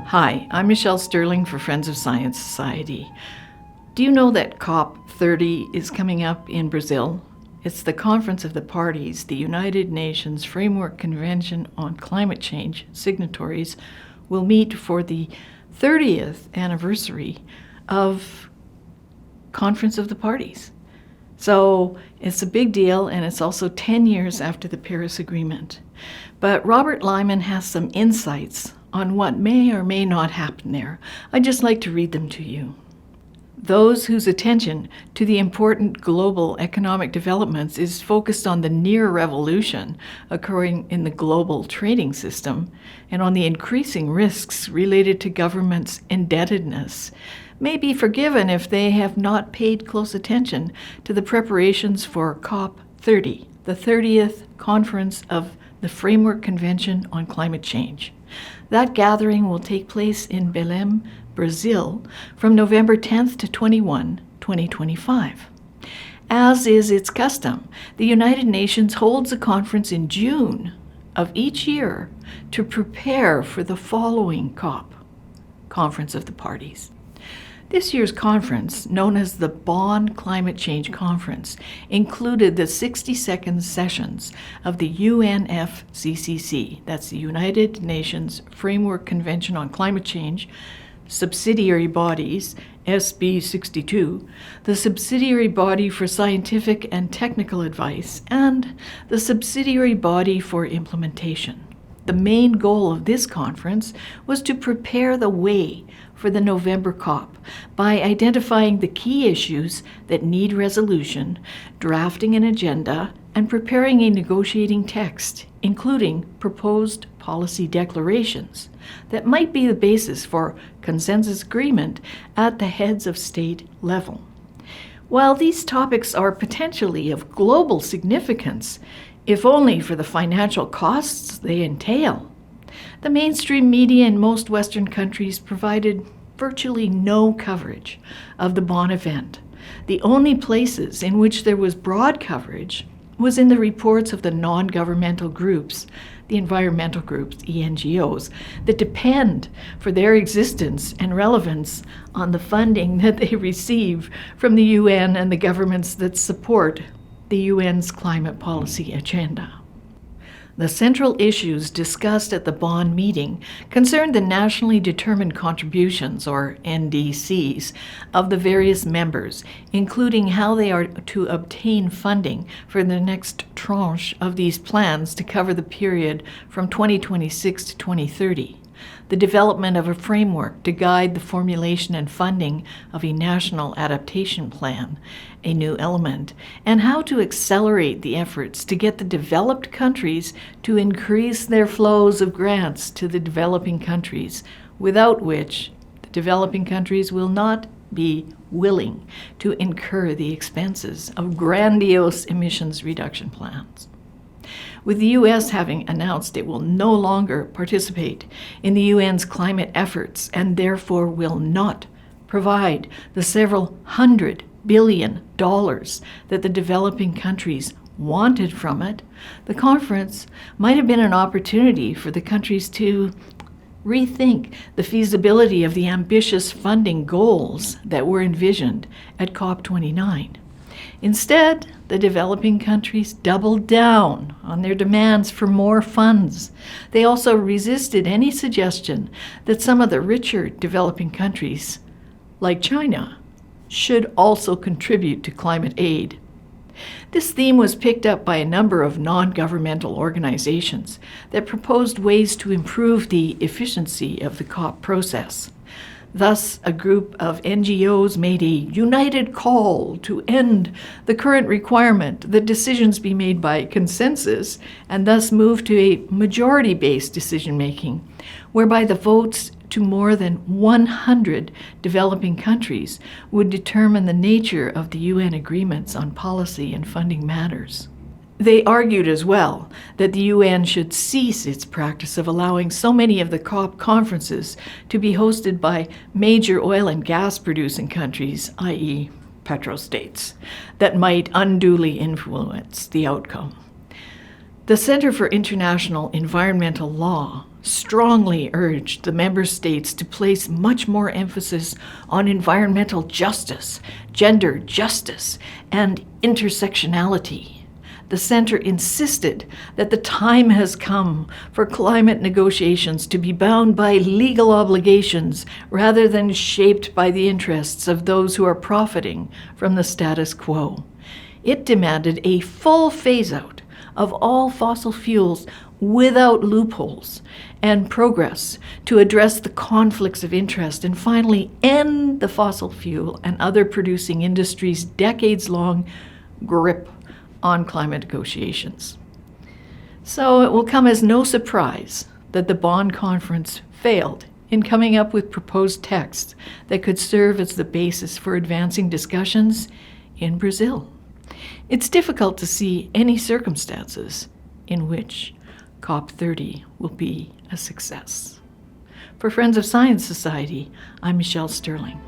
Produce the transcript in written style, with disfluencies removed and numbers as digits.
Hi, I'm Michelle Sterling for Friends of Science Society. Do you know that COP30 is coming up in Brazil? It's the Conference of the Parties, the United Nations Framework Convention on Climate Change signatories will meet for the 30th anniversary of Conference of the Parties. So it's a big deal, and it's also 10 years after the Paris Agreement. But Robert Lyman has some insights on what may or may not happen there. I'd just like to read them to you. Those whose attention to the important global economic developments is focused on the near revolution occurring in the global trading system and on the increasing risks related to governments' indebtedness may be forgiven if they have not paid close attention to the preparations for COP30, the 30th Conference of the Framework Convention on Climate Change. That gathering will take place in Belém, Brazil, from November 10th to 21, 2025. As is its custom, the United Nations holds a conference in June of each year to prepare for the following COP, Conference of the Parties. This year's conference, known as the Bonn Climate Change Conference, included the 60-second sessions of the UNFCCC, that's the United Nations Framework Convention on Climate Change, subsidiary bodies, SB 62, the subsidiary body for scientific and technical advice, and the subsidiary body for implementation. The main goal of this conference was to prepare the way for the November COP by identifying the key issues that need resolution, drafting an agenda, and preparing a negotiating text, including proposed policy declarations that might be the basis for consensus agreement at the heads of state level. While these topics are potentially of global significance, if only for the financial costs they entail, the mainstream media in most Western countries provided virtually no coverage of the Bonn event. The only places in which there was broad coverage was in the reports of the non-governmental groups, the environmental groups, ENGOs, that depend for their existence and relevance on the funding that they receive from the UN and the governments that support the UN's climate policy agenda. The central issues discussed at the Bonn meeting concerned the nationally determined contributions, or NDCs, of the various members, including how they are to obtain funding for the next tranche of these plans to cover the period from 2026 to 2030. The development of a framework to guide the formulation and funding of a national adaptation plan, a new element, and how to accelerate the efforts to get the developed countries to increase their flows of grants to the developing countries, without which the developing countries will not be willing to incur the expenses of grandiose emissions reduction plans. With the U.S. having announced it will no longer participate in the UN's climate efforts and therefore will not provide the several $100 billion that the developing countries wanted from it, the conference might have been an opportunity for the countries to rethink the feasibility of the ambitious funding goals that were envisioned at COP29. Instead, the developing countries doubled down on their demands for more funds. They also resisted any suggestion that some of the richer developing countries, like China, should also contribute to climate aid. This theme was picked up by a number of non-governmental organizations that proposed ways to improve the efficiency of the COP process. Thus, a group of NGOs made a united call to end the current requirement that decisions be made by consensus and thus move to a majority-based decision-making, whereby the votes to more than 100 developing countries would determine the nature of the UN agreements on policy and funding matters. They argued as well that the UN should cease its practice of allowing so many of the COP conferences to be hosted by major oil and gas producing countries, i.e. petrostates, that might unduly influence the outcome. The Center for International Environmental Law strongly urged the member states to place much more emphasis on environmental justice, gender justice, and intersectionality. The Centre insisted that the time has come for climate negotiations to be bound by legal obligations rather than shaped by the interests of those who are profiting from the status quo. It demanded a full phase-out of all fossil fuels without loopholes and progress to address the conflicts of interest and finally end the fossil fuel and other producing industries' decades-long grip on climate negotiations. So it will come as no surprise that the Bonn Conference failed in coming up with proposed texts that could serve as the basis for advancing discussions in Brazil. It's difficult to see any circumstances in which COP30 will be a success. For Friends of Science Society, I'm Michelle Sterling.